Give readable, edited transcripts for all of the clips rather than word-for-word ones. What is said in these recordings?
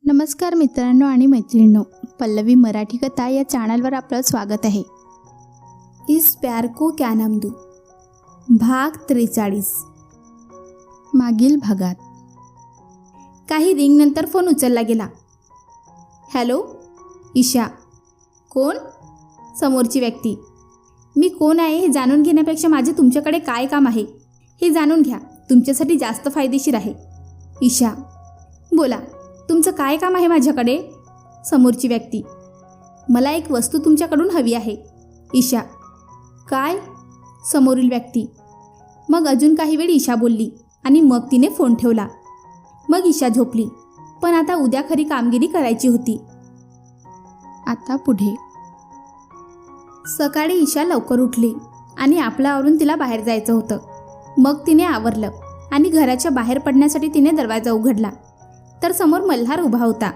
नमस्कार मित्रांनो आणि मैत्रिणींनो, पल्लवी मराठी कथा या चॅनलवर आपलं स्वागत आहे. इस प्यार को क्या नाम दूं, भाग 43. मागील भागात काही रिंगनंतर फोन उचलला गेला. हॅलो, ईशा. कोण? समोरची व्यक्ती. मी कोण आहे हे जाणून घेण्यापेक्षा माझे तुमच्याकडे काय काम आहे हे जाणून घ्या, तुमच्यासाठी जास्त फायदेशीर आहे. ईशा. बोला, तुमचं काय काम आहे माझ्याकडे? समोरची व्यक्ती. मला एक वस्तू तुमच्याकडून हवी आहे. ईशा. काय? समोरील व्यक्ती. मग अजून काही वेळ ईशा बोलली आणि मग तिने फोन ठेवला. मग ईशा झोपली, पण आता उद्या खरी कामगिरी करायची होती. आता पुढे. सकाळी ईशा लवकर उठली आणि आपलं आवरून तिला बाहेर जायचं होतं. मग तिने आवरलं आणि घराच्या बाहेर पडण्यासाठी तिने दरवाजा उघडला तर समोर मल्हार उभा होता.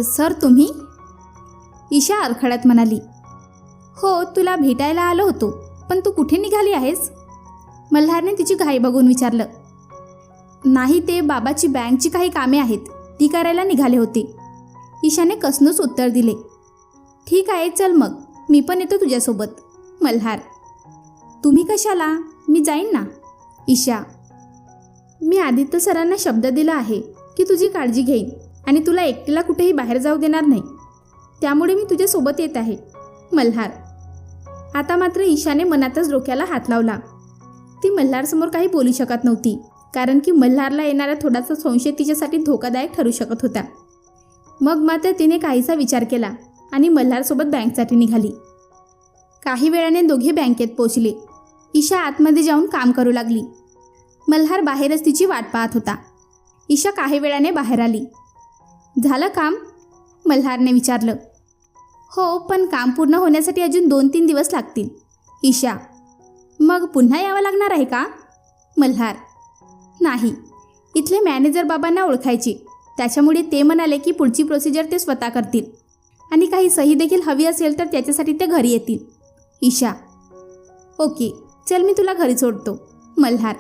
सर तुम्ही? ईशा अडखळत म्हणाली. हो, तुला भेटायला आलो होतो, पण तू कुठे निघाली आहेस? मल्हारने तिची घाई बघून विचारलं. नाही, ते बाबाची बँकची काही कामे आहेत, ती करायला निघाले होते. ईशाने कसनूस उत्तर दिले. ठीक आहे, चल मग मी पण येतो तुझ्यासोबत. मल्हार. तुम्ही कशाला? मी जाईन ना. ईशा. मी आदित्य सरांना शब्द दिला आहे की तुझी काळजी घेईन आणि तुला एकटीला कुठेही बाहेर जाऊ देणार नाही, त्यामुळे मी तुझ्यासोबत येत आहे. मल्हार. आता मात्र ईशाने मनातच डोक्याला हात लावला. ती मल्हारसमोर काही बोलू शकत नव्हती, कारण की मल्हारला येणारा थोडासा संशय तिच्यासाठी धोकादायक ठरू शकत होता. मग मात्र तिने काहीसा विचार केला आणि मल्हारसोबत बँकसाठी निघाली. काही वेळाने दोघे बँकेत पोहोचले. ईशा आतमध्ये जाऊन काम करू लागली. मल्हार बाहेरच तिची वाट पाहत होता. ईशा काही वेळाने बाहेर आली. झालं काम? मल्हारने विचारलं. हो, पण काम पूर्ण होण्यासाठी अजून 2-3 दिवस लागतील. ईशा. मग पुन्हा यावं लागणार आहे का? मल्हार. नाही, इथले मॅनेजर बाबांना ओळखायचे, त्याच्यामुळे ते म्हणाले की पुढची प्रोसिजर ते स्वतः करतील आणि काही सही देखील हवी असेल तर त्याच्यासाठी ते घरी येतील. ईशा. ओके, चल मी तुला घरी सोडतो. मल्हार.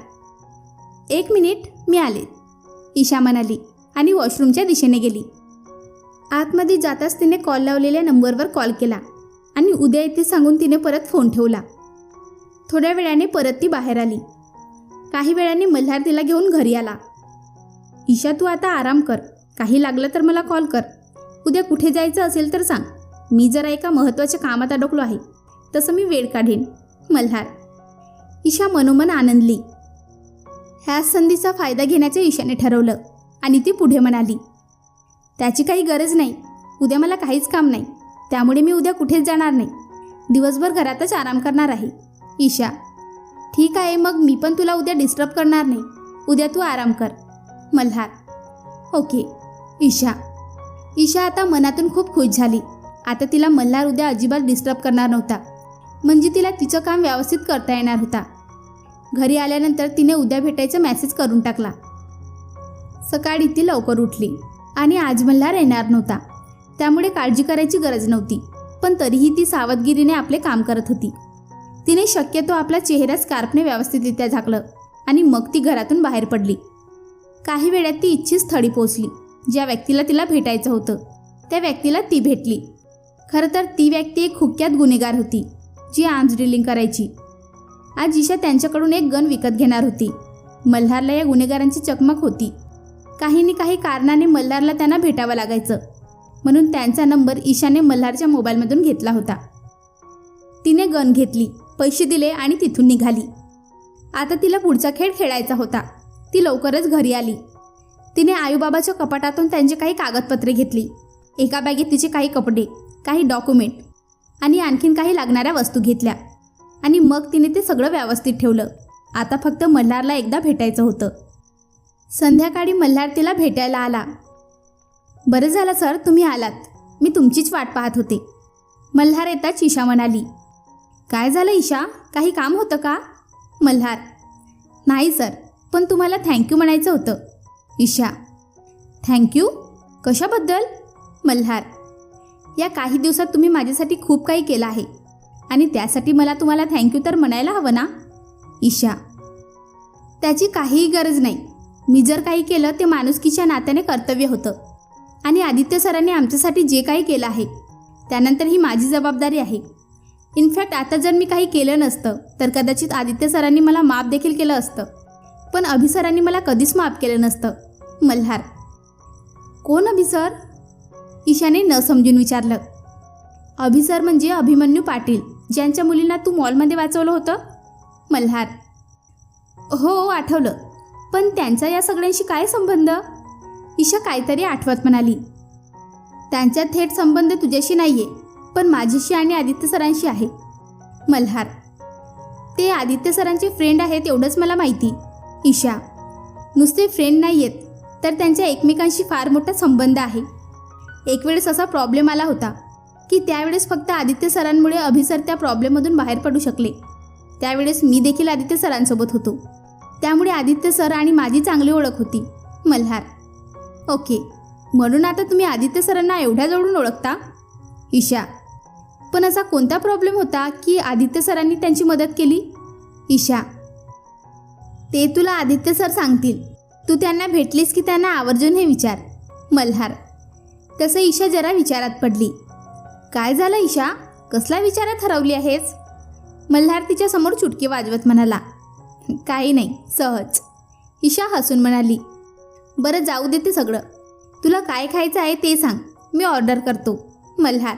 1 मिनिट, मी आले. ईशा म्हणाली आणि वॉशरूमच्या दिशेने गेली. आतमध्ये जाताच तिने कॉल लावलेल्या नंबरवर कॉल केला आणि उद्या येते सांगून तिने परत फोन ठेवला. थोड्या वेळाने परत ती बाहेर आली. काही वेळाने मल्हार तिला घेऊन घरी आला. ईशा, तू आता आराम कर, काही लागलं तर मला कॉल कर. उद्या कुठे जायचं असेल तर सांग, मी जरा एका महत्त्वाच्या कामात अडकलो आहे, तसं मी वेळ काढेन. मल्हार. ईशा मनोमन आनंदली. ह्या संधीचा फायदा घेण्याचे ईशाने ठरवलं आणि ती पुढे म्हणाली. त्याची काही गरज नाही, उद्या मला काहीच काम नाही, त्यामुळे मी उद्या कुठेच जाणार नाही, दिवसभर घरातच आराम करणार आहे. ईशा. ठीक आहे, मग मी पण तुला उद्या डिस्टर्ब करणार नाही, उद्या तू आराम कर. मल्हार. ओके. ईशा. ईशा आता मनातून खूप खुश झाली. आता तिला मल्हार उद्या अजिबात डिस्टर्ब करणार नव्हता, म्हणजे तिला तिचं काम व्यवस्थित करता येणार होता. घरी आल्यानंतर तिने उद्या भेटायचा मेसेज करून टाकला. सकाळी ती लवकर उठली आणि आज मल्हार येणार नव्हता, त्यामुळे काळजी करायची गरज नव्हती, पण तरीही ती सावधगिरीने आपले काम करत होती. तिने शक्यतो आपला चेहरा स्कार्फने व्यवस्थितरित्या झाकलं आणि मग ती घरातून बाहेर पडली. काही वेळात ती इच्छित स्थळी पोहोचली. ज्या व्यक्तीला तिला भेटायचं होतं त्या व्यक्तीला ती भेटली. खरं तर ती व्यक्ती एक कुख्यात गुन्हेगार होती, जी आर्म्स डीलिंग करायची. आज ईशा त्यांच्याकडून एक गन विकत घेणार होती. मल्हारला या गुन्हेगारांची चकमक होती. काही ना काही कारणाने मल्हारला त्यांना भेटावं लागायचं, म्हणून त्यांचा नंबर ईशाने मल्हारच्या मोबाईलमधून घेतला होता. तिने गन घेतली, पैसे दिले आणि तिथून निघाली. आता तिला पुढचा खेळ खेळायचा होता. ती लवकरच घरी आली. तिने आईबाबाच्या कपाटातून त्यांची काही कागदपत्रे घेतली. एका बॅगेत तिचे काही कपडे, काही डॉक्युमेंट आणि आणखीन काही लागणाऱ्या वस्तू घेतल्या आणि मग तिने ते सगळं व्यवस्थित ठेवलं. आता फक्त मल्हारला एकदा भेटायचं होतं. संध्याकाळी मल्हार तिला भेटायला आला. बरं झालं सर, तुम्ही आलात, मी तुमचीच वाट पाहत होते. मल्हार येताच ईशा म्हणाली. काय झालं ईशा, काही काम होतं का? मल्हार. नाही सर, पण तुम्हाला थँक्यू म्हणायचं होतं. ईशा. थँक्यू? कशाबद्दल? मल्हार. या काही दिवसात तुम्ही माझ्यासाठी खूप काही केलं आहे आणि त्यासाठी मला तुम्हाला थँक्यू तर म्हणायला हवं ना? ईशा. त्याची काहीही गरज नाही, मी जर काही केलं ते माणुसकीच्या नात्याने कर्तव्य होतं आणि आदित्य सरांनी आमच्यासाठी जे काही केलं आहे त्यानंतर ही माझी जबाबदारी आहे. इनफॅक्ट आता जर मी काही केलं नसतं तर कदाचित आदित्य सरांनी मला माफ देखील केलं असतं, पण अभि सरांनी मला कधीच माफ केलं नसतं. मल्हार. कोण अभि सर? ईशाने न समजून विचारलं. अभि सर म्हणजे अभिमन्यू पाटील, ज्यांच्या मुलींना तू मॉलमध्ये वाचवलं होतं. मल्हार. हो आठवलं, पण त्यांचा या सगळ्यांशी काय संबंध? ईशा काहीतरी आठवत म्हणाली. त्यांचा थेट संबंध तुझ्याशी नाही आहे, पण माझ्याशी आणि आदित्य सरांशी आहे. मल्हार. ते आदित्य सरांचे फ्रेंड आहेत एवढंच मला माहिती. ईशा. नुसते फ्रेंड नाही आहेत तर त्यांच्या एकमेकांशी फार मोठा संबंध आहे. एक वेळेस असा प्रॉब्लेम आला होता की त्यावेळेस फक्त आदित्य सरांमुळे अभि सर त्या प्रॉब्लेममधून बाहेर पडू शकले. त्यावेळेस मी देखील आदित्य सरांसोबत होतो, त्यामुळे आदित्य सर आणि माझी चांगली ओळख होती. मल्हार. ओके, म्हणून आता तुम्ही आदित्य सरांना एवढ्या जवळून ओळखता. ईशा. पण असा कोणता प्रॉब्लेम होता की आदित्य सरांनी त्यांची मदत केली? ईशा. ते तुला आदित्य सर सांगतील. तू त्यांना भेटलीस की त्यांना आवर्जून हे विचार. मल्हार. तसं ईशा जरा विचारात पडली. काय झालं ईशा, कसला विचारात हरवली आहेस? मल्हार तिच्यासमोर चुटकी वाजवत म्हणाला. काही नाही, सहज. ईशा हसून म्हणाली. बरं जाऊ दे ते सगळं, तुला काय खायचं आहे ते सांग, मी ऑर्डर करतो. मल्हार.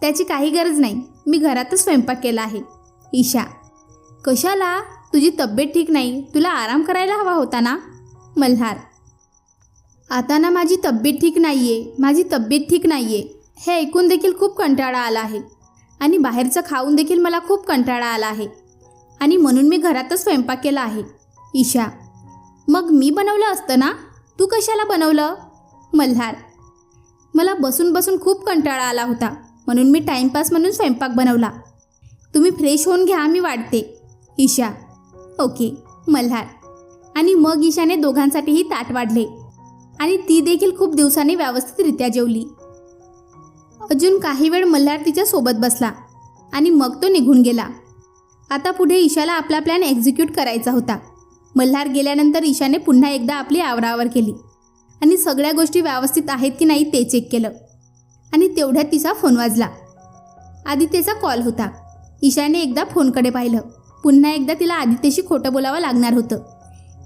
त्याची काही गरज नाही, मी घरातच स्वयंपाक केला आहे. ईशा. कशाला? तुझी तब्येत ठीक नाही, तुला आराम करायला हवा होता ना. मल्हार. आता ना माझी तब्येत ठीक नाही आहे, माझी तब्येत ठीक नाही आहे हे ऐकून देखील खूप कंटाळा आला आहे आणि बाहेरचं खाऊन देखील मला खूप कंटाळा आला आहे आणि म्हणून मी घरातच स्वयंपाक केला आहे. ईशा. मग मी बनवलं असतं ना, तू कशाला बनवलं? मल्हार. मला बसून बसून खूप कंटाळा आला होता म्हणून मी टाईमपास म्हणून स्वयंपाक बनवला. तुम्ही फ्रेश होऊन घ्या, मी वाढते. ईशा. ओके. मल्हार. आणि मग ईशाने दोघांसाठीही ताट वाढले आणि ती देखील खूप दिवसांनी व्यवस्थितरित्या जेवली. अजून काही वेळ मल्हार तिच्या सोबत बसला आणि मग तो निघून गेला. आता पुढे ईशाला आपला प्लॅन एक्झिक्यूट करायचा होता. मल्हार गेल्यानंतर ईशाने पुन्हा एकदा आपली आवराआवर केली आणि सगळ्या गोष्टी व्यवस्थित आहेत की नाही ते चेक केलं आणि तेवढ्यात तिचा फोन वाजला. आदित्यचा कॉल होता. ईशाने एकदा फोनकडे पाहिलं. पुन्हा एकदा तिला आदित्यशी खोटं बोलावं लागणार होतं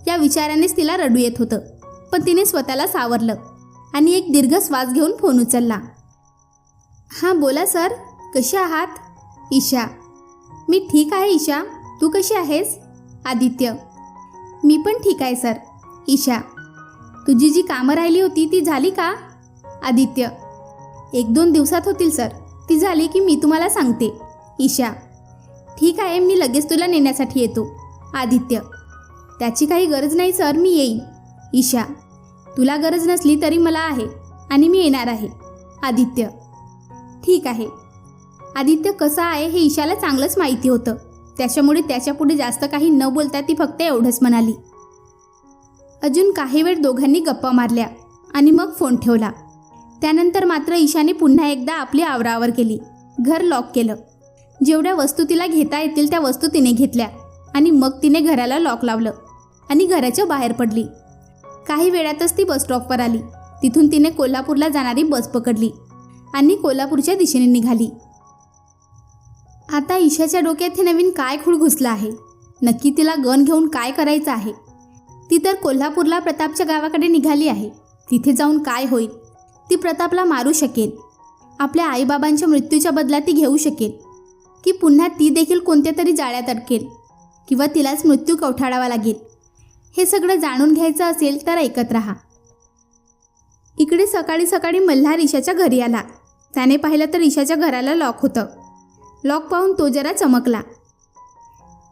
या विचारानेच तिला रडू येत होतं, पण तिने स्वतःला सावरलं आणि एक दीर्घ श्वास घेऊन फोन उचलला. हां बोला सर, कशी आहात? ईशा. मी ठीक आहे ईशा, तू कशी आहेस? आदित्य. मी पण ठीक आहे सर. ईशा. तुझी जी कामं राहिली होती ती झाली का? आदित्य. 1-2 दिवसात होतील सर, ती झाली की मी तुम्हाला सांगते. ईशा. ठीक आहे, मी लगेच तुला नेण्यासाठी येतो. आदित्य. त्याची काही गरज नाही सर, मी येईन. ईशा. तुला गरज नसली तरी मला आहे आणि मी येणार आहे. आदित्य. ठीक आहे. आदित्य कसा आहे हे ईशाला चांगलंच माहिती होतं, त्याच्यामुळे त्याच्यापुढे जास्त काही न बोलता ती फक्त एवढंच म्हणाली. अजून काही वेळ दोघांनी गप्पा मारल्या आणि मग फोन ठेवला. त्यानंतर मात्र ईशाने पुन्हा एकदा आपली आवराआवर केली. घर लॉक केलं. जेवढ्या वस्तू तिला घेता येतील त्या वस्तू तिने घेतल्या आणि मग तिने घराला लॉक लावलं आणि घराच्या बाहेर पडली. काही वेळातच ती बस स्टॉपवर आली. तिथून तिने कोल्हापूरला जाणारी बस पकडली आणि कोल्हापूरच्या दिशेने निघाली. आता ईशाच्या डोक्यात हे नवीन काय खूळ घुसलं आहे? नक्की तिला गन घेऊन काय करायचं आहे? ती तर कोल्हापूरला प्रतापच्या गावाकडे निघाली आहे. तिथे जाऊन काय होईल? ती प्रतापला मारू शकेल, आपल्या आईबाबांच्या मृत्यूच्या बदला ती घेऊ शकेल, की पुन्हा ती देखील कोणत्या तरी जाळ्यात अडकेल किंवा तिलाच मृत्यू कवठाळावा लागेल? हे सगळं जाणून घ्यायचं असेल तर ऐकत राहा. इकडे सकाळी सकाळी मल्हार ईशाच्या घरी आला. त्याने पाहिलं तर ईशाच्या घराला लॉक होतं. लॉक पाहून तो जरा चमकला.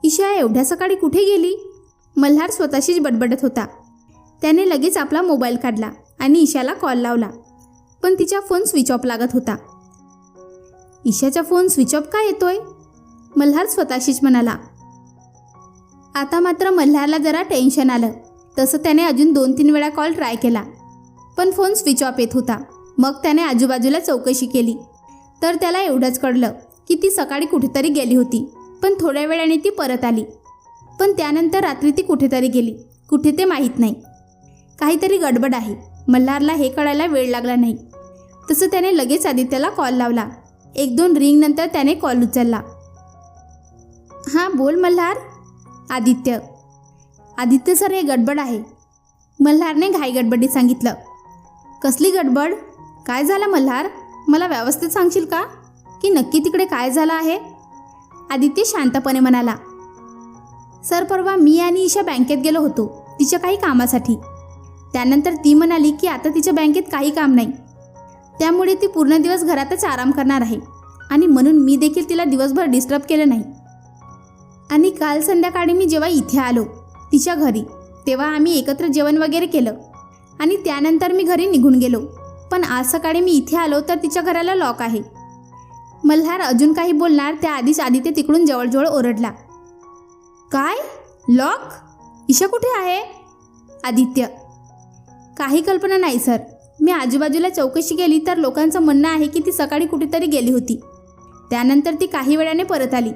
ईशा एवढ्या सकाळी कुठे गेली? मल्हार स्वतःशीच बडबडत होता. त्याने लगेच आपला मोबाईल काढला आणि ईशाला कॉल लावला, पण तिचा फोन स्विच ऑफ लागत होता. ईशाचा फोन स्विच ऑफ का येतोय? मल्हार स्वतःशीच म्हणाला. आता मात्र मल्हारला जरा टेन्शन आलं. तसं त्याने अजून 2-3 वेळा कॉल ट्राय केला, पण फोन स्विच ऑफ येत होता. मग त्याने आजूबाजूला चौकशी केली तर त्याला एवढंच कळलं की ती सकाळी कुठेतरी गेली होती, पण थोड्या वेळाने ती परत आली. पण त्यानंतर रात्री ती कुठेतरी गेली, कुठे ते माहीत नाही. काहीतरी गडबड आहे. मल्हारला हे कळायला वेळ लागला नाही. तसं त्याने लगेच आदित्यला कॉल लावला. 1-2 रिंगनंतर त्याने कॉल उचलला. हां बोल मल्हार. आदित्य सर, हे गडबड आहे. मल्हारने घाई गडबडीत सांगितलं. कसली गडबड? काय झालं मल्हार? मला व्यवस्थित सांगशील का की नक्की तिकडे काय झालं आहे? आदित्य शांतपणे म्हणाला. सर, परवा मी आणि ईशा बँकेत गेलो होतो तिच्या काही कामासाठी. त्यानंतर ती म्हणाली की आता तिच्या बँकेत काही काम नाही, त्यामुळे ती पूर्ण दिवस घरातच आराम करणार आहे. आणि म्हणून मी देखील तिला दिवसभर डिस्टर्ब केलं नाही. आणि काल संध्याकाळी मी जेव्हा इथे आलो तिच्या घरी, तेव्हा आम्ही एकत्र जेवण वगैरे केलं आणि त्यानंतर मी घरी निघून गेलो. पण आज सकाळी मी इथे आलो तर तिच्या घराला लॉक आहे. मल्हार अजून काही बोलणार त्याआधीच आदित्य तिकडून जवळजवळ ओरडला. काय? लॉक? ईशा कुठे आहे? आदित्य: काही कल्पना नाही सर. मी आजूबाजूला चौकशी केली तर लोकांचं म्हणणं आहे की ती सकाळी कुठेतरी गेली होती. त्यानंतर ती काही वेळाने परत आली.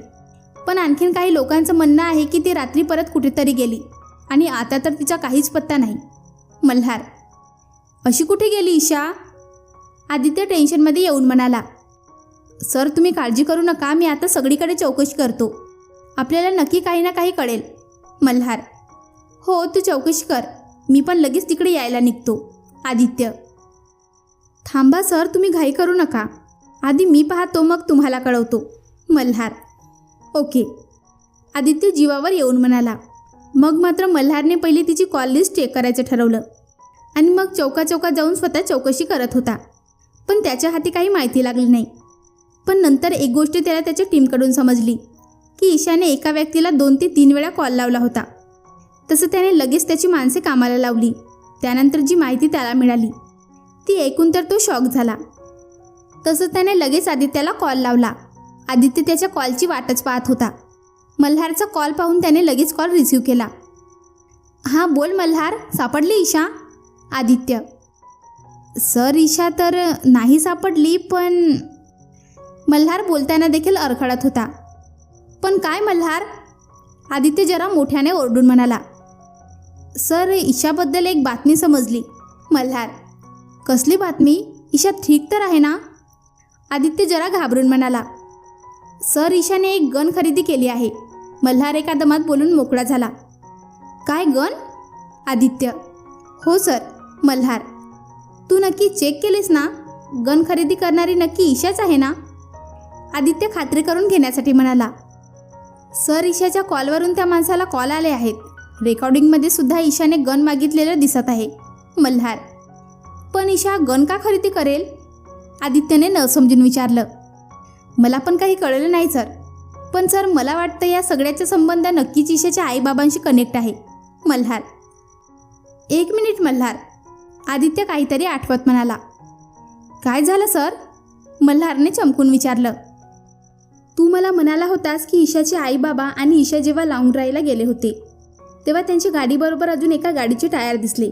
पण आणखीन काही लोकांचं म्हणणं आहे की ती रात्री परत कुठेतरी गेली आणि आता तर तिचा काहीच पत्ता नाही. मल्हार: अशी कुठे गेली ईशा? आदित्य टेन्शनमध्ये येऊन म्हणाला. सर, तुम्ही काळजी करू नका. मी आता सगळीकडे चौकशी करतो. आपल्याला नक्की काही ना काही कळेल. मल्हार: हो, तू चौकशी कर. मी पण लगेच तिकडे यायला निघतो. आदित्य: थांबा सर, तुम्ही घाई करू नका. आधी मी पाहतो, मग तुम्हाला कळवतो. मल्हार: ओके. आदित्य जीवावर येऊन म्हणाला. मग मात्र मल्हारने पहिली तिची कॉल लिस्ट चेक करायचं ठरवलं आणि मग चौकात जाऊन स्वतः चौकशी करत होता. पण त्याच्या हाती काही माहिती लागली नाही. पण नंतर एक गोष्ट त्याला त्याच्या टीमकडून समजली की ईशाने एका व्यक्तीला 2 ते 3 वेळा कॉल लावला होता. तसं त्याने लगेच त्याची माणसे कामाला लावली. त्यानंतर जी माहिती त्याला मिळाली ती ऐकून तर तो शॉक झाला. तसं त्याने लगेच आदित्याला कॉल लावला. आदित्य त्याच्या कॉलची वाटच पाहत होता. मल्हारचा कॉल पाहून त्याने लगेच कॉल रिसीव्ह केला. हां बोल मल्हार, सापडली ईशा? आदित्य: सर, ईशा तर नाही सापडली, पण... मल्हार बोलताना देखील अडखळत होता. पण काय मल्हार? आदित्य जरा मोठ्याने ओरडून म्हणाला. सर, ईशाबद्दल एक बातमी समजली. मल्हार: कसली बातमी? ईशा ठीक तर आहे ना? आदित्य जरा घाबरून म्हणाला. सर, ईशाने एक गन खरेदी केली आहे. मल्हार एका दमात बोलून मोकळा झाला. काय गन? आदित्य: हो सर. मल्हार: तू नक्की चेक केलीस ना? गन खरेदी करणारी नक्की ईशाच आहे ना? आदित्य खात्री करून घेण्यासाठी म्हणाला. सर, ईशाच्या कॉलवरून त्या माणसाला कॉल आले आहेत. रेकॉर्डिंगमध्ये सुद्धा ईशाने गन मागितलेलं दिसत आहे. मल्हार: पण ईशा गन का खरेदी करेल? आदित्यने न समजून विचारलं. मला पण काही कळलं नाही सर. पण सर, मला वाटतं या सगळ्याचा संबंध नक्कीच ईशाच्या आईबाबांशी कनेक्ट आहे. मल्हार: 1 मिनिट मल्हार. आदित्य काहीतरी आठवत म्हणाला. काय झालं सर? मल्हारने चमकून विचारलं. तू मला म्हणाला होतास की ईशाचे आईबाबा आणि ईशा जेव्हा लाँग ड्राईव्हला गेले होते तेव्हा त्यांच्या गाडीबरोबर अजून एका गाडीचे टायर दिसले.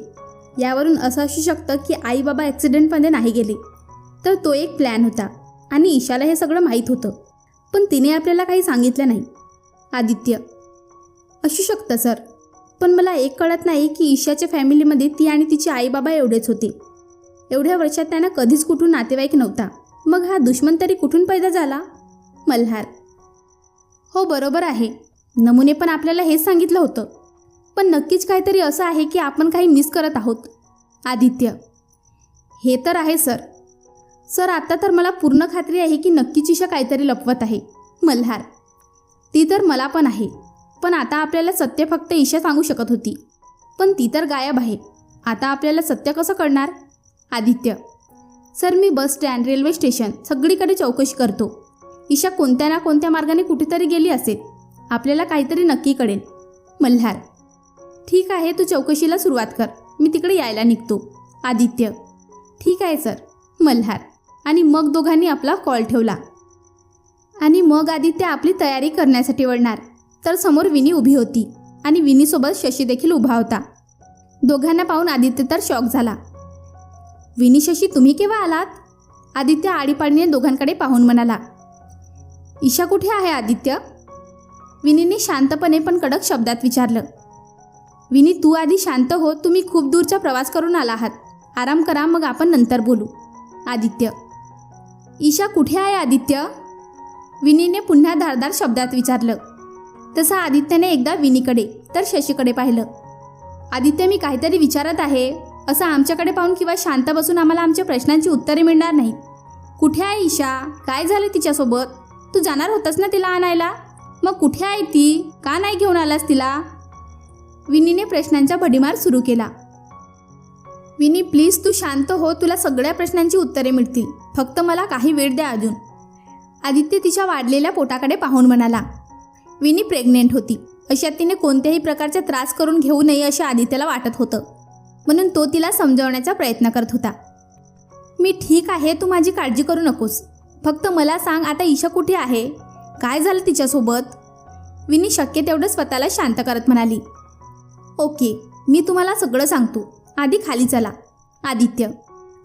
यावरून असं असू शकतं की आईबाबा ॲक्सिडेंटमध्ये नाही गेले, तर तो एक प्लॅन होता आणि ईशाला हे सगळं माहीत होतं, पण तिने आपल्याला काही सांगितलं नाही. आदित्य: असू शकतं सर. पण मला एक कळत नाही की ईशाच्या फॅमिलीमध्ये ती आणि तिचे आईबाबा एवढेच होते. एवढ्या वर्षात त्यांना कधीच कुठून नातेवाईक नव्हता. मग हा दुश्मन तरी कुठून पैदा झाला? मल्हार: हो, बरोबर आहे. नमुने पण आपल्याला हेच सांगितलं होतं. पण नक्कीच काहीतरी असं आहे की आपण काही मिस करत आहोत. आदित्य: हे तर आहे सर. सर, आता तर मला पूर्ण खात्री आहे की नक्कीच ईशा काहीतरी लपवत आहे. मल्हार: ती तर मला पण आहे. पण आता आपल्याला सत्य फक्त ईशा सांगू शकत होती, पण ती तर गायब आहे. आता आपल्याला सत्य कसं कळणार? आदित्य: सर, मी बस स्टँड, रेल्वे स्टेशन सगळीकडे चौकशी करतो. ईशा कोणत्या ना कोणत्या मार्गाने कुठेतरी गेली असेल. आपल्याला काहीतरी नक्की कळेल. मल्हार: ठीक आहे, तू चौकशीला सुरुवात कर. मी तिकडे यायला निघतो. आदित्य: ठीक आहे सर. मल्हार: आणि मग दोघांनी आपला कॉल ठेवला. आणि मग आदित्य आपली तयारी करण्यासाठी वळणार तर समोर विनी उभी होती आणि विनीसोबत शशी देखील उभा होता. दोघांना पाहून आदित्य तर शॉक झाला. विनी, शशी, तुम्ही केव्हा आलात? आदित्य आडीपाडीने दोघांकडे पाहून म्हणाला. ईशा कुठे आहे आदित्य? विनीने शांतपणे पण कडक शब्दात विचारलं. विनी, तू आधी शांत हो. तुम्ही खूप दूरचा प्रवास करून आला आहात. आराम करा, मग आपण नंतर बोलू. आदित्य. ईशा कुठे आहे आदित्य? विनीने पुन्हा धारदार शब्दात विचारलं. तसं आदित्यने एकदा विनीकडे तर शशीकडे पाहिलं. आदित्य, मी काहीतरी विचारत आहे. असं आमच्याकडे पाहून किंवा शांत बसून आम्हाला आमच्या प्रश्नांची उत्तरे मिळणार नाहीत. कुठे आहे ईशा? काय झालं तिच्यासोबत? तू जाणार होतास ना तिला आणायला? मग कुठे आहे ती? का नाही घेऊन आलास तिला? विनीने प्रश्नांचा भडीमार सुरू केला. विनी, प्लीज तू शांत हो. तुला सगळ्या प्रश्नांची उत्तरे मिळतील. फक्त मला काही वेळ द्या अजून. आदित्य तिच्या वाढलेल्या पोटाकडे पाहून म्हणाला. विनी प्रेग्नेंट होती. अशात तिने कोणत्याही प्रकारचा त्रास करून घेऊ नये असे आदित्यला वाटत होतं. म्हणून तो तिला समजावण्याचा प्रयत्न करत होता. मी ठीक आहे, तू माझी काळजी करू नकोस. फक्त मला सांग, आता ईशा कुठे आहे? काय झालं तिच्यासोबत? विनी शक्य तेवढं स्वतःला शांत करत म्हणाली. ओके, मी तुम्हाला सगळं सांगतो. आधी खाली चला. आदित्य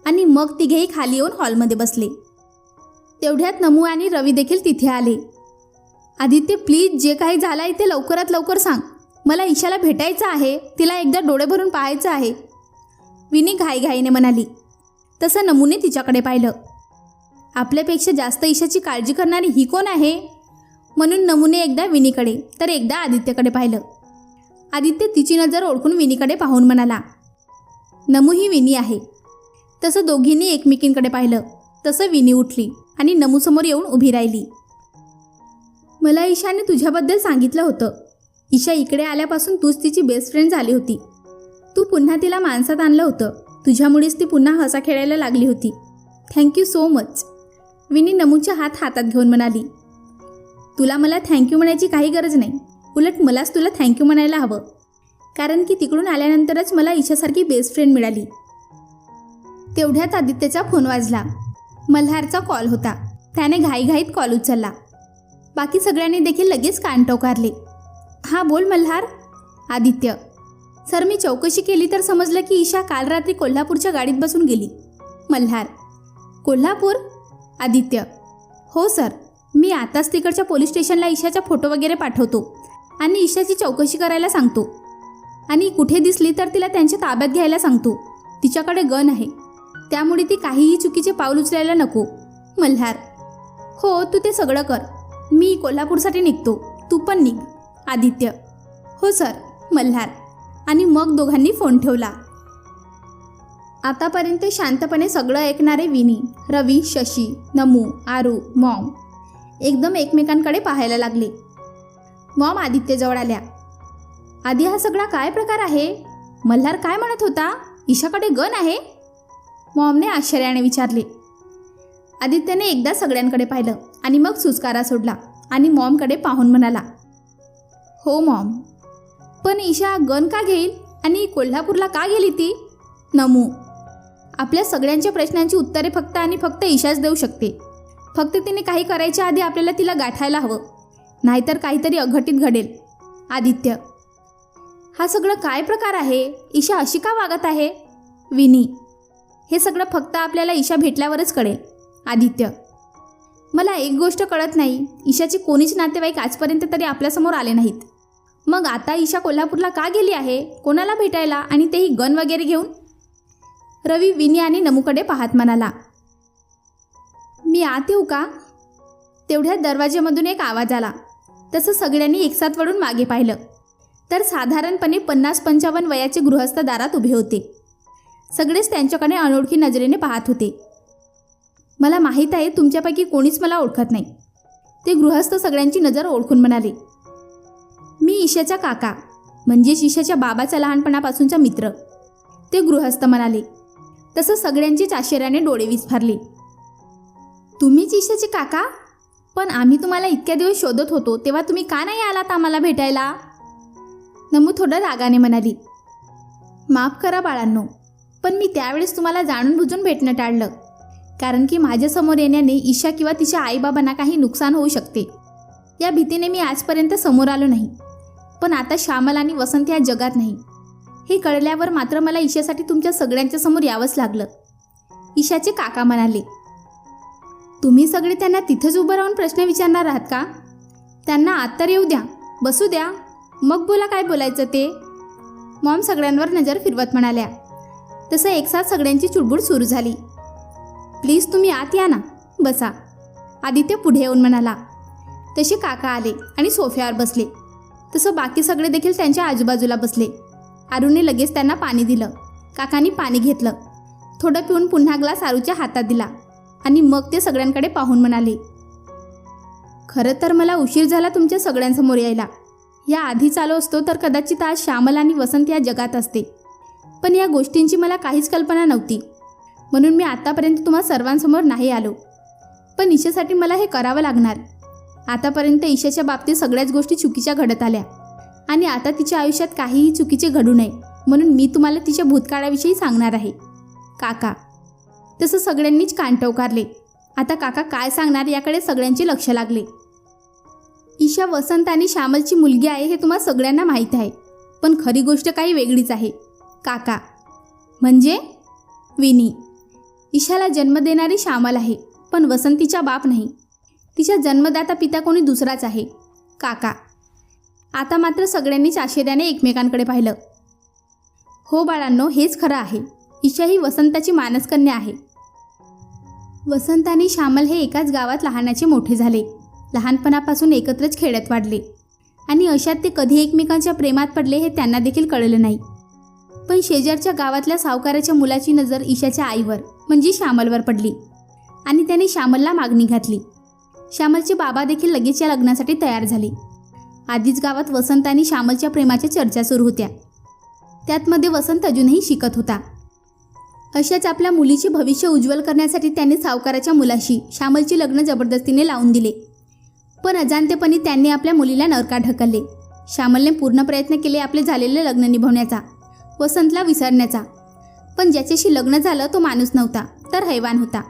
आणि मग तिघेही खाली येऊन हॉलमध्ये बसले. तेवढ्यात नमू आणि रवी देखील तिथे आले. आदित्य, प्लीज जे काही झालं आहे ते लवकरात लवकर सांग. मला ईशाला भेटायचं आहे. तिला एकदा डोळे भरून पाहायचं आहे. विनी घाईघाईने म्हणाली. तसं नमूने तिच्याकडे पाहिलं. आपल्यापेक्षा जास्त ईशाची काळजी करणारी ही कोण आहे? म्हणून नमूने एकदा विनीकडे तर एकदा आदित्यकडे पाहिलं. आदित्य तिची नजर ओळखून विनीकडे पाहून म्हणाला. नमू ही विनी आहे. तसं दोघींनी एकमेकींकडे पाहिलं. तसं विनी उठली आणि नमूसमोर येऊन उभी राहिली. मला ईशाने तुझ्याबद्दल सांगितलं होतं. ईशा इकडे आल्यापासून तूच तिची बेस्ट फ्रेंड झाली होती. तू पुन्हा तिला माणसात आणलं होतं. तुझ्यामुळेच ती पुन्हा हसा खेळायला लागली होती. Thank you so much. विनी नमूचा हात हातात घेऊन म्हणाली. तुला मला थँक्यू म्हणायची काही गरज नाही. उलट मलाच तुला थँक्यू म्हणायला हवं. कारण की तिकडून आल्यानंतरच मला ईशासारखी बेस्ट फ्रेंड मिळाली. तेवढ्यात आदित्यचा फोन वाजला. मल्हारचा कॉल होता. त्याने घाईघाईत कॉल उचलला. बाकी सगळ्यांनी देखील लगेच कान टोकारले. हां बोल मल्हार. आदित्य. सर, मी चौकशी केली तर समजलं की ईशा काल रात्री कोल्हापूरच्या गाडीत बसून गेली. मल्हार. कोल्हापूर? आदित्य. हो सर, मी आताच तिकडच्या पोलीस स्टेशनला ईशाचा फोटो वगैरे पाठवतो आणि ईशाची चौकशी करायला सांगतो. आणि कुठे दिसली तर तिला त्यांच्या ताब्यात घ्यायला सांगतो. तिच्याकडे गन आहे, त्यामुळे ती काहीही चुकीचे पाऊल उचलायला नको. मल्हार. हो, तू ते सगळं कर. मी कोल्हापूरसाठी निघतो. तू पण निघ. आदित्य. हो सर. मल्हार. आणि मग दोघांनी फोन ठेवला. आतापर्यंत शांतपणे सगळं ऐकणारे विनी, रवी, शशी, नमू, आरू, मॉम एकदम एकमेकांकडे पाहायला लागले. मॉम आदित्यजवळ आल्या. आधी हा सगळा काय प्रकार आहे? मल्हार काय म्हणत होता? ईशाकडे गन आहे? मॉमने आश्चर्याने विचारले. आदित्यने एकदा सगळ्यांकडे पाहिलं आणि मग सुस्कारा सोडला आणि मॉमकडे पाहून म्हणाला. हो मॉम. पण ईशा गन का घेईल आणि कोल्हापूरला का गेली ती? नमू. आपल्या सगळ्यांच्या प्रश्नांची उत्तरे फक्त आणि फक्त ईशाच देऊ शकते. फक्त तिने काही करायच्या आधी आपल्याला तिला गाठायला हवं, नाहीतर काहीतरी अघटित घडेल. आदित्य. हा सगळं काय प्रकार आहे? ईशा अशी का वागत आहे? विनी. हे सगळं फक्त आपल्याला ईशा भेटल्यावरच कळेल. आदित्य. मला एक गोष्ट कळत नाही. ईशाचे कोणीच नातेवाईक आजपर्यंत तरी आपल्यासमोर आले नाहीत. मग आता ईशा कोल्हापूरला का गेली आहे? कोणाला भेटायला? आणि तेही गन वगैरे घेऊन? रवी विनी आणि नमूकडे पाहत म्हणाला. मी आत येऊ का? तेवढ्यात दरवाज्यामधून एक आवाज आला. तसं सगळ्यांनी एकसाथ वळून मागे पाहिलं तर साधारणपणे 50-55 वयाचे गृहस्थ दारात उभे होते. सगळेच त्यांच्याकडे अनोळखी नजरेने पाहत होते. मला माहीत आहे तुमच्यापैकी कोणीच मला ओळखत नाही. ते गृहस्थ सगळ्यांची नजर ओळखून म्हणाले. मी ईशाचा काका, म्हणजेच ईशाच्या बाबाचा लहानपणापासूनचा मित्र. ते गृहस्थ म्हणाले. तसं सगळ्यांचीच आश्चर्याने डोळे विस्फारले. तुम्हीच ईशाचे काका? पण आम्ही तुम्हाला इतक्या दिवस शोधत होतो तेव्हा तुम्ही का नाही आलात आम्हाला भेटायला? नमू थोडं रागाने म्हणाली. माफ करा बाळांनो, पण मी त्यावेळेस तुम्हाला जाणून बुजून भेटणं टाळलं. कारण की माझ्यासमोर येण्याने ईशा किंवा तिच्या आईबाबांना काही नुकसान होऊ शकते, या भीतीने मी आजपर्यंत समोर आलो नाही. पण आता श्यामल आणि वसंत या जगात नाही हे कळल्यावर मात्र मला ईशासाठी तुमच्या सगळ्यांच्या समोर यावंच लागलं. ईशाचे काका म्हणाले. तुम्ही सगळे त्यांना तिथंच उभं राहून प्रश्न विचारणार आहात का? त्यांना आत तर येऊ द्या, बसू द्या, मग बोला काय बोलायचं ते. मॉम सगळ्यांवर नजर फिरवत म्हणाल्या. तसं एकसाथ सगळ्यांची चुडबुड सुरू झाली. प्लीज तुम्ही आत या ना, बसा, आदित्य पुढे येऊन म्हणाला. तसे काका आले आणि सोफ्यावर बसले. तसं बाकी सगळे देखील त्यांच्या आजूबाजूला बसले. आरूने लगेच त्यांना पाणी दिलं. काकांनी पाणी घेतलं, थोडं पिऊन पुन्हा ग्लास आरूच्या हातात दिला आणि मग ते सगळ्यांकडे पाहून म्हणाले, खरं तर मला उशीर झाला तुमच्या सगळ्यांसमोर यायला. या आधीच आलो असतो तर कदाचित आज श्यामल आणि वसंत या जगात असते. पण या गोष्टींची मला काहीच कल्पना नव्हती, म्हणून मी आतापर्यंत तुम्हा सर्वांसमोर नाही आलो. पण ईशासाठी मला हे करावं लागणार. आतापर्यंत ईशाच्या बाबतीत सगळ्याच गोष्टी चुकीच्या घडत आल्या आणि आता तिच्या आयुष्यात काहीही चुकीचे घडू नये म्हणून मी तुम्हाला तिच्या भूतकाळाविषयी सांगणार आहे. काका. तसं सगळ्यांनीच कान टवकारले. आता काका काय सांगणार याकडे सगळ्यांचे लक्ष लागले. ईशा वसंत आणि श्यामलची मुलगी आहे हे तुम्हा सगळ्यांना माहीत आहे, पण खरी गोष्ट काही वेगळीच आहे. काका. म्हणजे? विनी. ईशाला जन्म देणारी श्यामल आहे, पण वसंतीचा बाप नाही. तिचा जन्मदाता पिता कोणी दुसराच आहे. काका. आता मात्र सगळ्यांनीच आश्चर्याने एकमेकांकडे पाहिलं. हो बाळांनो, हेच खरं आहे. ईशा ही वसंताची मानसकन्या आहे. वसंत आणि श्यामल हे एकाच गावात लहानाचे मोठे झाले. लहानपणापासून एकत्रच खेळत वाढले आणि अशात ते कधी एकमेकांच्या प्रेमात पडले हे त्यांना देखील कळलं नाही. पण शेजारच्या गावातल्या सावकाराच्या मुलाची नजर ईशाच्या आईवर म्हणजे श्यामलवर पडली आणि त्याने श्यामलला मागणी घातली. श्यामलचे बाबा देखील लगेच या लग्नासाठी तयार झाले. आधीच गावात वसंत आणि श्यामलच्या प्रेमाच्या चर्चा सुरू होत्या. त्यातमध्ये वसंत अजूनही शिकत होता. अशाच आपल्या मुलीचे भविष्य उज्ज्वल करण्यासाठी त्यांनी सावकाराच्या मुलाशी श्यामलचे लग्न जबरदस्तीने लावून दिले. पण अजाणतेपणी त्यांनी आपल्या मुलीला नरकात ढकलले. श्यामलने पूर्ण प्रयत्न केले आपले झालेले लग्न निभवण्याचा, वसंतला विसरण्याचा. पण ज्याच्याशी लग्न झालं तो माणूस नव्हता तर हैवान होता.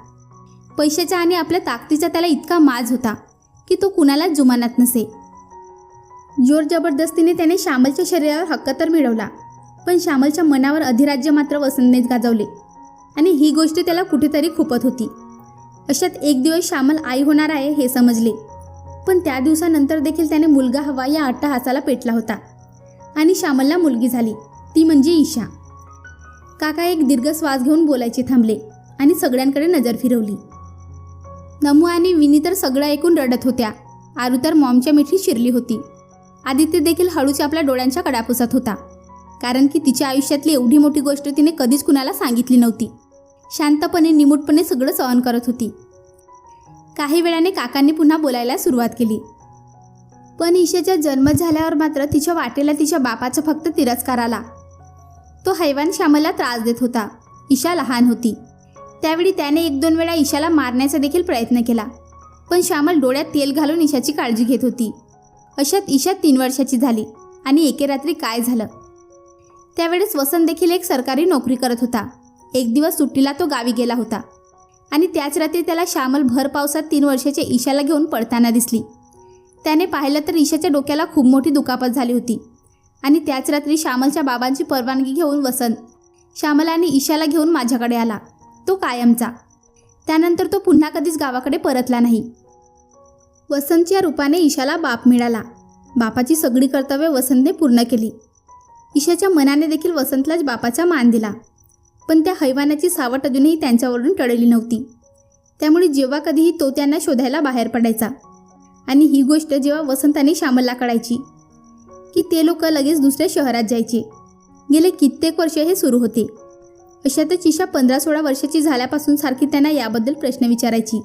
पैशाचा आणि आपल्या ताकदीचा त्याला इतका माज होता की तो कुणालाच जुमानत नसे. जोर जबरदस्तीने त्याने श्यामलच्या शरीरावर हक्क तर मिळवला, पण श्यामलच्या मनावर अधिराज्य मात्र वसंतनेच गाजवले आणि ही गोष्ट त्याला कुठेतरी खुपत होती. अशात एक दिवस श्यामल आई होणार आहे हे समजले, पण त्या दिवसानंतर देखील त्याने मुलगा हवा या अट्टहासाला पेटला होता आणि श्यामलला मुलगी झाली, ती म्हणजे ईशा. काका एक दीर्घ श्वास घेऊन बोलायचे थांबले आणि सगळ्यांकडे नजर फिरवली. नमू आणि विनी तर सगळं ऐकून रडत होत्या. आरू तर मॉमच्या मिठीत शिरली होती. आदित्य देखील हळूच आपल्या डोळ्यांच्या कडा पुसत होता, कारण की तिच्या आयुष्यातली एवढी मोठी गोष्ट तिने कधीच कुणाला सांगितली नव्हती. शांतपणे निमूटपणे सगळं सहन करत होती. काही वेळाने काकांनी पुन्हा बोलायला सुरुवात केली. पण ईशाचा जन्म झाल्यावर मात्र तिच्या वाटेला तिच्या बापाचा फक्त तिरस्कार आला. तो हैवान श्यामलला त्रास देत होता. ईशा लहान होती. त्यावेळी त्याने 1-2 वेळा ईशाला मारण्याचा देखील प्रयत्न केला, पण श्यामल डोळ्यात तेल घालून ईशाची काळजी घेत होती. अशात ईशा 3 वर्षाची झाली आणि एके रात्री काय झालं. त्यावेळेस वसंत देखील एक सरकारी नोकरी करत होता. एक दिवस सुट्टीला तो गावी गेला होता आणि त्याच रात्री त्याला श्यामल भर पावसात 3 वर्षाच्या ईशाला घेऊन पडताना दिसली. त्याने पाहिलं तर ईशाच्या डोक्याला खूप मोठी दुखापत झाली होती आणि त्याच रात्री श्यामलच्या बाबांची परवानगी घेऊन वसंत श्यामल आणि ईशाला घेऊन माझ्याकडे आला. तो कायमचा. त्यानंतर तो पुन्हा कधीच गावाकडे परतला नाही. वसंतच्या रूपाने ईशाला बाप मिळाला. बापाची सगळी कर्तव्ये वसंतने पूर्ण केली. ईशाच्या मनाने देखील वसंतलाच बापाचा मान दिला, पण त्या हैवानाची सावट अजूनही त्यांच्यावरून टळली नव्हती. त्यामुळे जेव्हा कधीही तो त्यांना शोधायला बाहेर पडायचा आणि ही गोष्ट जेव्हा वसंत आणि श्यामलला कळायची की ते लोक लगेच दुसऱ्या शहरात जायचे. गेले कित्येक वर्ष हे सुरू होते. अशातच ईशा 15-16 वर्षाची झाल्यापासून सारखी त्यांना याबद्दल प्रश्न विचारायची,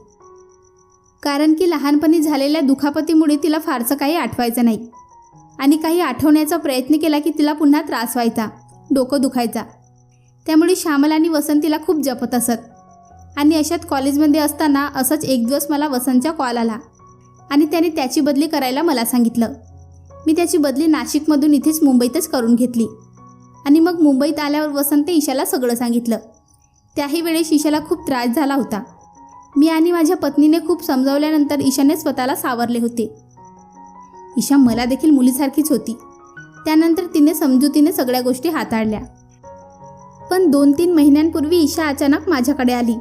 कारण की लहानपणी झालेल्या दुखापतीमुळे तिला फारसं काही आठवायचं नाही आणि काही आठवण्याचा प्रयत्न केला की तिला पुन्हा त्रास व्हायचा, डोकं दुखायचा. त्यामुळे श्यामल आणि वसंत तिला खूप जपत असत. आणि अशात कॉलेजमध्ये असताना असंच एक दिवस मला वसंतचा कॉल आला आणि त्याने त्याची बदली करायला मला सांगितलं. मी त्याची बदली नाशिकमधून इथेच मुंबईतच करून घेतली आणि मग मुंबईत आल्यावर वसंत ईशाला सगळं सांगितलं. त्याही वेळेस ईशाला खूप त्रास झाला होता. मी आणि माझ्या पत्नीने खूप समजावल्यानंतर ईशाने स्वतःला सावरले होते. ईशा मला देखील मुलीसारखीच होती. त्यानंतर तिने समजुतीने सगळ्या गोष्टी हाताळल्या. पण 2-3 महिन्यांपूर्वी ईशा अचानक माझ्याकडे आली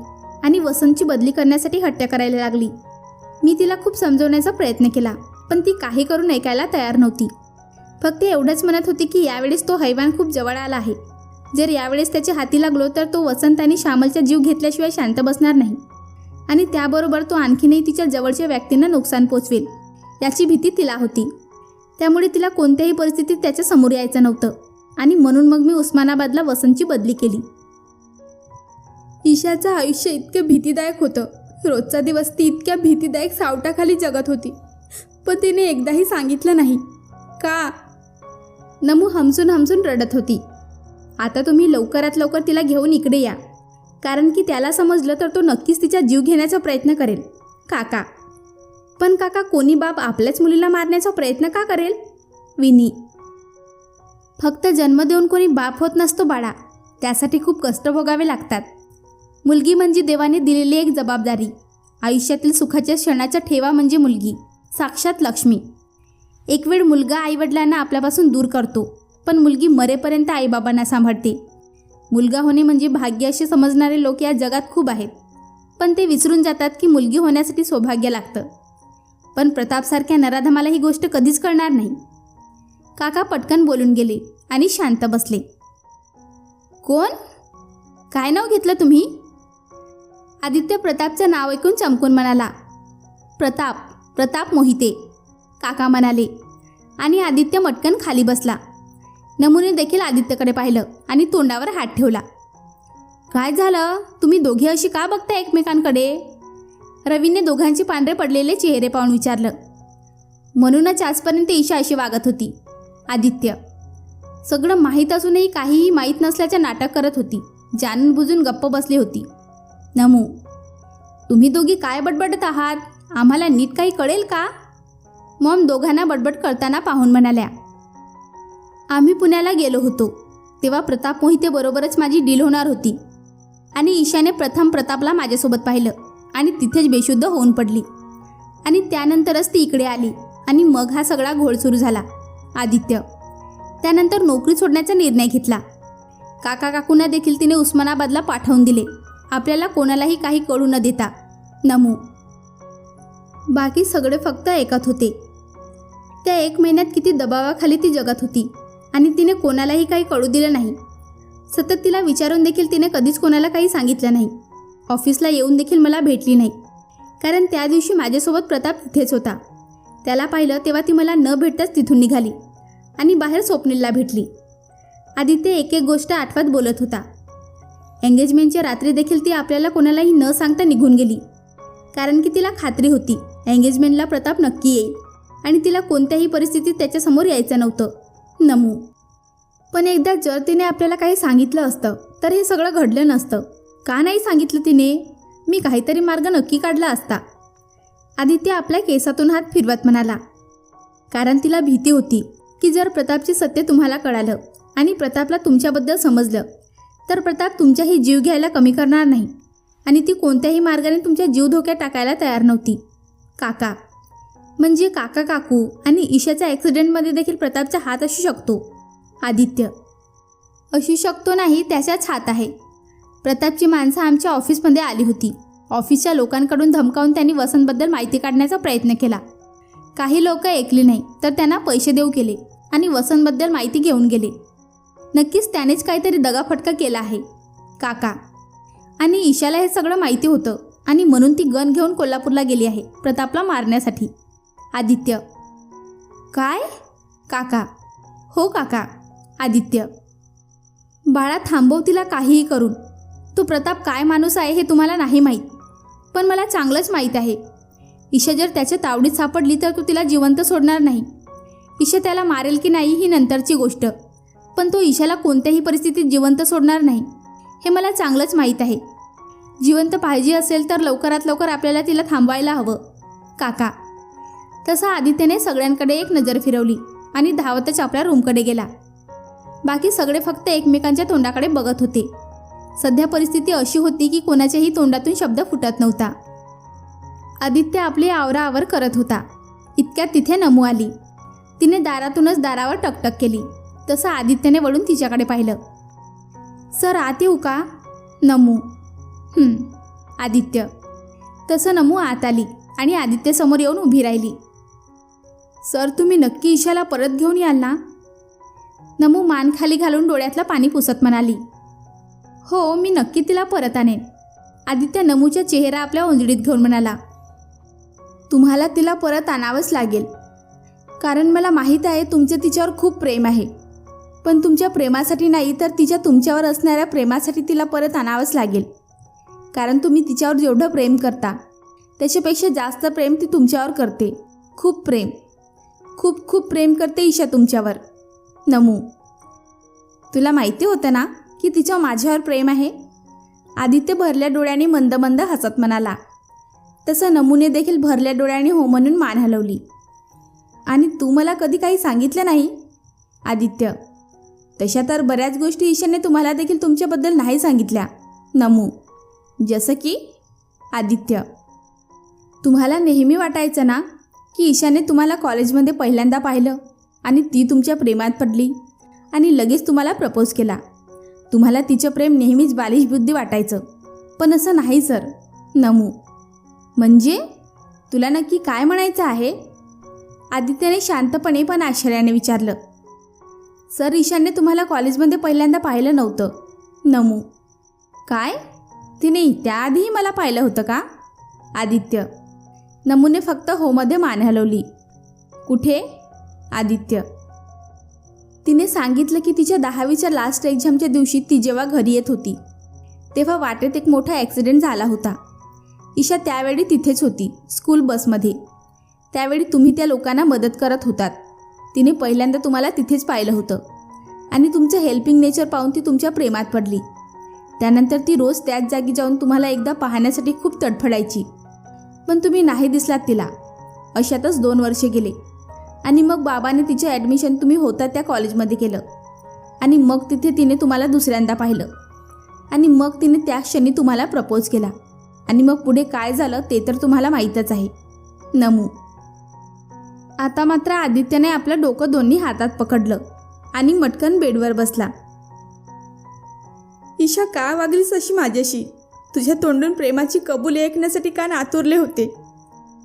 आणि वसंतची बदली करण्यासाठी हट्ट करायला लागली. मी तिला खूप समजवण्याचा प्रयत्न केला, पण ती काही करून ऐकायला तयार नव्हती. फक्त एवढंच म्हणत होती की यावेळेस तो हैवान खूप जवळ आला आहे. जर यावेळेस त्याच्या हाती लागलो तर तो वसंत आणि श्यामलचा जीव घेतल्याशिवाय शांत बसणार नाही आणि त्याबरोबर तो आणखीनही तिच्या जवळच्या व्यक्तींना नुकसान पोचवेल याची भीती तिला होती. त्यामुळे तिला कोणत्याही परिस्थितीत त्याच्या समोर यायचं नव्हतं आणि म्हणून मग मी उस्मानाबादला वसंतची बदली केली. ईशाचं आयुष्य इतकं भीतीदायक होतं. रोजचा दिवस ती इतक्या भीतीदायक सावटाखाली जगत होती, पण तिने एकदाही सांगितलं नाही. का? नमू हमसून हमसून रडत होती. आता तुम्ही लवकरात लवकर तिला घेऊन इकडे या, कारण की त्याला समजलं तर तो नक्कीच तिचा जीव घेण्याचा प्रयत्न करेल. काका. पण काका, कोणी बाप आपल्याच मुलीला मारण्याचा प्रयत्न का करेल? विनी. फक्त जन्म देऊन कोणी बाप होत नसतो बाळा, त्यासाठी खूप कष्ट भोगावे लागतात. मुलगी म्हणजे देवाने दिलेली एक जबाबदारी. आयुष्यातील सुखाच्या क्षणाचा ठेवा म्हणजे मुलगी, साक्षात लक्ष्मी. एक वेळ मुलगा आईवडिलांना आपल्यापासून दूर करतो, पण मुलगी मरेपर्यंत आईबाबांना सांभाळते. मुलगा होणे म्हणजे भाग्य असे समजणारे लोक या जगात खूप आहेत, पण ते विसरून जातात की मुलगी होण्यासाठी सौभाग्य लागतं. पण प्रतापसारख्या नराधमाला ही गोष्ट कधीच कळणार नाही. काका पटकन बोलून गेले आणि शांत बसले. कोण? काय नाव घेतलं तुम्ही? आदित्य प्रतापचं नाव ऐकून चमकून म्हणाला. प्रताप मोहिते, काका म्हणाले आणि आदित्य मटकन खाली बसला. नमूने देखील आदित्यकडे पाहिलं आणि तोंडावर हात ठेवला. काय झालं? तुम्ही दोघे अशी का बघता एकमेकांकडे? रवीने दोघांचे पांढरे पडलेले चेहरे पाहून विचारलं. म्हणूनच आजपर्यंत ईशा अशी वागत होती. आदित्य. सगळं माहीत असूनही काहीही माहीत नसल्याचं नाटक करत होती. जाणून बुजून गप्प बसली होती. नमू. तुम्ही दोघी काय बडबडत आहात? आम्हाला नीट काही कळेल का? मॉम दोघांना बडबड करताना पाहून म्हणाल्या. आम्ही पुण्याला गेलो होतो तेव्हा प्रताप मोहिते बरोबरच माझी डील होणार होती आणि ईशाने प्रथम प्रतापला माझ्यासोबत पाहिलं आणि तिथेच बेशुद्ध होऊन पडली आणि त्यानंतरच ती इकडे आली आणि मग हा सगळा घोळ सुरू झाला. आदित्य. त्यानंतर नोकरी सोडण्याचा निर्णय घेतला. काका काकूंना देखील तिने उस्मानाबादला पाठवून दिले, आपल्याला कोणालाही काही कळू न देता. नमू. बाकी सगळे फक्त ऐकत होते. त्या 1 महिन्यात किती दबावाखाली ती जगत होती आणि तिने कोणालाही काही कळू दिलं नाही. सतत तिला विचारून देखील तिने कधीच कोणाला काही सांगितलं नाही. ऑफिसला येऊन देखील मला भेटली नाही, कारण त्या दिवशी माझ्यासोबत प्रताप तिथेच होता. त्याला पाहिलं तेव्हा ती मला न भेटताच तिथून निघाली आणि बाहेर स्वप्नीलला भेटली. आदित्य एक एक गोष्ट आठवत बोलत होता. एंगेजमेंटच्या रात्री देखील ती आपल्याला कोणालाही न सांगता निघून गेली, कारण की तिला खात्री होती एंगेजमेंटला प्रताप नक्की येईल आणि तिला कोणत्याही परिस्थितीत त्याच्यासमोर यायचं नव्हतं. नमू. पण एकदा जर तिने आपल्याला काही सांगितलं असतं तर हे सगळं घडलं नसतं. का नाही सांगितलं तिने? मी काहीतरी मार्ग नक्की काढला असता. आदित्य आपल्या केसातून हात फिरवत म्हणाला. कारण तिला भीती होती की जर प्रतापचे सत्य तुम्हाला कळालं आणि प्रतापला तुमच्याबद्दल समजलं तर प्रताप तुमचाही जीव घ्यायला कमी करणार नाही आणि ती कोणत्याही मार्गाने तुमचा जीव धोक्यात टाकायला तयार नव्हती. काका. म्हणजे काका काकू आणि ईशाच्या ॲक्सिडेंटमध्ये देखील प्रतापचा हात असू शकतो. आदित्य. असू शकतो नाही, त्याचाच हात आहे. प्रतापची माणसं आमच्या ऑफिसमध्ये आली होती. ऑफिसच्या लोकांकडून धमकावून त्यांनी वसंतबद्दल माहिती काढण्याचा प्रयत्न केला. काही लोक ऐकली नाही तर त्यांना पैसे देऊ केले आणि वसंतबद्दल माहिती घेऊन गेले. नक्कीच त्यानेच काहीतरी दगाफटका केला आहे. काका. आणि ईशाला हे सगळं माहिती होतं आणि म्हणून ती गन घेऊन कोल्हापूरला गेली आहे प्रतापला मारण्यासाठी. आदित्य. काय? काका. हो काका. आदित्य. बाळा थांबव तिला काहीही करून. तो प्रताप काय माणूस आहे हे तुम्हाला नाही माहीत, पण मला चांगलंच माहीत आहे. ईशा जर त्याच्या तावडीत सापडली तर तो तिला जिवंत सोडणार नाही. ईशा त्याला मारेल की नाही ही नंतरची गोष्ट, पण तो ईशाला कोणत्याही परिस्थितीत जिवंत सोडणार नाही हे मला चांगलंच माहीत आहे. जिवंत पाहिजे असेल तर लवकरात लवकर आपल्याला तिला थांबवायला हवं. काका. तसा आदित्यने सगळ्यांकडे एक नजर फिरवली आणि धावतच आपल्या रूमकडे गेला. बाकी सगळे फक्त एकमेकांच्या तोंडाकडे बघत होते. सध्या परिस्थिती अशी होती की कोणाच्याही तोंडातून शब्द फुटत नव्हता. आदित्य आपली आवराआवर करत होता. इतक्यात तिथे नमू आली. तिने दारातूनच दारावर टकटक केली. तसं आदित्यने वळून तिच्याकडे पाहिलं. सर आत येऊ का? नमू. आदित्य. तसं नमू आत आली आणि आदित्य समोर येऊन उभी राहिली. सर, तुम्ही नक्की ईशाला परत घेऊन याल ना? नमू मान खाली घालून डोळ्यातलं पाणी पुसत म्हणाली. हो, मी नक्की तिला परत आणेन. आदित्य नमूच्या चेहरा आपल्या ओंजळीत घेऊन म्हणाला. तुम्हाला तिला परत आणावंच लागेल, कारण मला माहीत आहे तुमचं तिच्यावर खूप प्रेम आहे. पण तुमच्या प्रेमासाठी नाही तर तिच्या तुमच्यावर असणाऱ्या प्रेमासाठी तिला परत आणावंच लागेल. कारण तुम्ही तिच्यावर जेवढं प्रेम करता त्याच्यापेक्षा जास्त प्रेम ती तुमच्यावर करते. खूप प्रेम, खूप खूप प्रेम करते ईशा तुमच्यावर. नमू, तुला माहिती होतं ना की तिचं माझ्यावर प्रेम आहे? आदित्य भरल्या डोळ्यांनी मंद मंद हसत म्हणाला. तसं नमूने देखील भरल्या डोळ्यांनी हो म्हणून मान हलवली. आणि तू मला कधी काही सांगितलं नाही? आदित्य, तशा तर बऱ्याच गोष्टी ईशाने तुम्हाला देखील तुमच्याबद्दल नाही सांगितल्या. नमू, जसं की? आदित्य, तुम्हाला नेहमी वाटायचं ना की ईशाने तुम्हाला कॉलेजमध्ये पहिल्यांदा पाहिलं आणि ती तुमच्या प्रेमात पडली आणि लगेच तुम्हाला प्रपोज केला. तुम्हाला तिचं प्रेम नेहमीच बालिश बुद्धी वाटायचं, पण असं नाही सर. नमू, म्हणजे तुला नक्की काय म्हणायचं आहे? आदित्यने शांतपणे पण आश्चर्याने विचारलं. सर, ईशानने तुम्हाला कॉलेजमध्ये पहिल्यांदा पाहिलं नव्हतं. नमू, काय? तिने त्याआधीही मला पाहिलं होतं का? आदित्य, नमूने फक्त होमध्ये मान हलवली. कुठे? आदित्य, तिने सांगितलं की तिच्या 10वीच्या लास्ट एक्झामच्या दिवशी ती जेव्हा घरी येत होती तेव्हा वाटेत एक मोठा ॲक्सिडेंट झाला होता. ईशा त्यावेळी तिथेच होती, स्कूल बसमध्ये. त्यावेळी तुम्ही त्या लोकांना मदत करत होतात. तिने पहिल्यांदा तुम्हाला तिथेच पाहिलं होतं आणि तुमचं हेल्पिंग नेचर पाहून ती तुमच्या प्रेमात पडली. त्यानंतर ती रोज त्याच जागी जाऊन तुम्हाला एकदा पाहण्यासाठी खूप तडफडायची, पण तुम्ही नाही दिसलात तिला. अशातच 2 वर्षे गेले आणि मग बाबाने तिचे ॲडमिशन तुम्ही होता त्या कॉलेजमध्ये केलं आणि मग तिथे तिने तुम्हाला दुसऱ्यांदा पाहिलं आणि मग तिने त्या क्षणी तुम्हाला प्रपोज केला आणि मग पुढे काय झालं ते तर तुम्हाला माहीतच आहे. नमू, आता मात्र आदित्यने आपलं डोकं दोन्ही हातात पकडलं आणि मटकन बेडवर बसला. ईशा, का वागलीस अशी माझ्याशी? तुझ्या तोंडून प्रेमाची कबुली ऐकण्यासाठी कान आतुरले होते.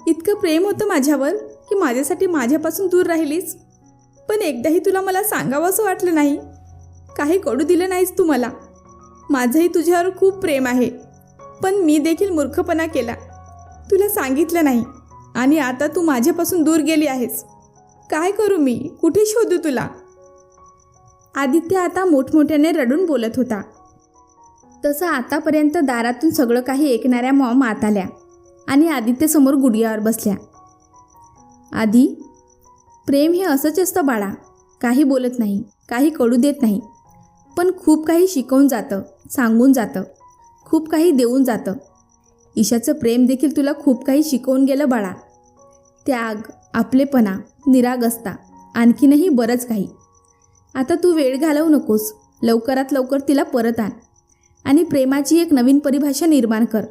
इतकं प्रेम होतं माझ्यावर की माझ्यासाठी माझ्यापासून दूर राहिलीस. पण एकदाही तुला मला सांगावं असं वाटलं नाही. काही कळू दिलं नाहीस तू मला. माझंही तुझ्यावर खूप प्रेम आहे, पण मी देखील मूर्खपणा केला. तुला सांगितलं नाही आणि आता तू माझ्यापासून दूर गेली आहेस. काय करू मी? कुठे शोधू तुला? आदित्य आता मोठमोठ्याने रडून बोलत होता. तसं आतापर्यंत दारातून सगळं काही ऐकणाऱ्या मॉम आत आल्या आणि आदित्यसमोर गुडघ्यावर बसल्या. आधी, प्रेम हे असंच असतं बाळा. काही बोलत नाही, काही कळू देत नाही, पण खूप काही शिकवून जातं, सांगून जातं, खूप काही देऊन जातं. ईशाचं प्रेम देखील तुला खूप काही शिकवून गेलं बाळा. त्याग, आपलेपणा, निरागसता, आणखीनही बरंच काही. आता तू वेळ घालवू नकोस. लवकरात लवकर तिला परत आण आणि प्रेमाची एक नवीन परिभाषा निर्माण कर.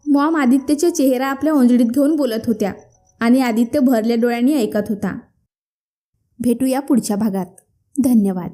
मॉम आदित्यचा चेहरा आपल्या ओंजळीत घेऊन बोलत होत्या आणि आदित्य भरल्या डोळ्यांनी ऐकत होता. भेटूया पुढच्या भागात. धन्यवाद.